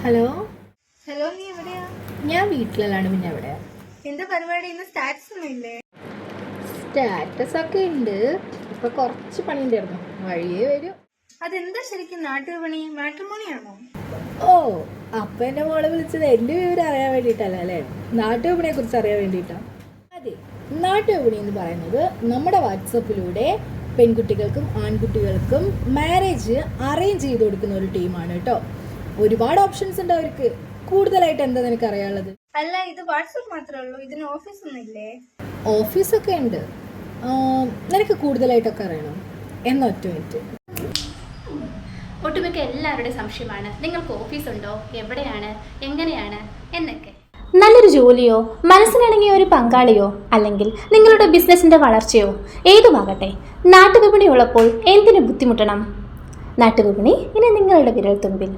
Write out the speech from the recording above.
Hello. Hello, നീ എവിടെയാ? ഞാൻ വീട്ടിലാണ്. പിന്നെ എവിടെയാ? എന്താ പരിപാടി? ഇന്ന് സ്റ്റാറ്റസ് ഒന്നും ഇല്ലേ? സ്റ്റാറ്റസ് ഒക്കെ ഉണ്ട്. ഇപ്പൊ കുറച്ച് പണി ഉണ്ടായിരുന്നു, വഴിയേ വരും. അതെന്താ ശരിക്കും നാട്ടുപണി? മാട്രിമോണിയാണോ? ഓ, അപ്പൊ എന്റെ മോളെ വിളിച്ചത് എന്റെ വിവരം അറിയാൻ വേണ്ടിയിട്ടല്ല അല്ലേ, നാട്ടുവിപണിയെ കുറിച്ച് അറിയാൻ വേണ്ടിയിട്ടാ. അതെ, നാട്ടുവിപണി എന്ന് പറയുന്നത് നമ്മുടെ വാട്സപ്പിലൂടെ പെൺകുട്ടികൾക്കും ആൺകുട്ടികൾക്കും മാരേജ് അറേഞ്ച് ചെയ്ത് കൊടുക്കുന്ന ഒരു ടീമാണ് കേട്ടോ. ഒരുപാട് ഓപ്ഷൻസ് ഉണ്ട് അവർക്ക്. കൂടുതലായിട്ട് എന്താ നിനക്ക് അറിയാനുള്ളത്? അല്ല, ഇത് വാട്സപ്പ് മാത്രമേ ഉള്ളൂ, ഇതിന് ഓഫീസ് ഒന്നും ഇല്ലേ? ഓഫീസൊക്കെ ഉണ്ട്. നിനക്ക് കൂടുതലായിട്ടൊക്കെ അറിയണോ? എന്നാ ഒറ്റ മിനിറ്റ്. ഒട്ടുമിക്ക എല്ലാവരുടെയും സംശയമാണ്, നിങ്ങൾക്ക് ഓഫീസുണ്ടോ, എവിടെയാണ്, എങ്ങനെയാണ് എന്നൊക്കെ. നല്ലൊരു ജോലിയോ, മനസ്സിനിണങ്ങിയ ഒരു പങ്കാളിയോ, അല്ലെങ്കിൽ നിങ്ങളുടെ ബിസിനസിൻ്റെ വളർച്ചയോ ഏതുമാകട്ടെ, നാട്ടുവിപണി ഉള്ളപ്പോൾ എന്തിനു ബുദ്ധിമുട്ടണം? നാട്ടുവിപണി ഇനി നിങ്ങളുടെ വിരൽത്തുമ്പിൽ.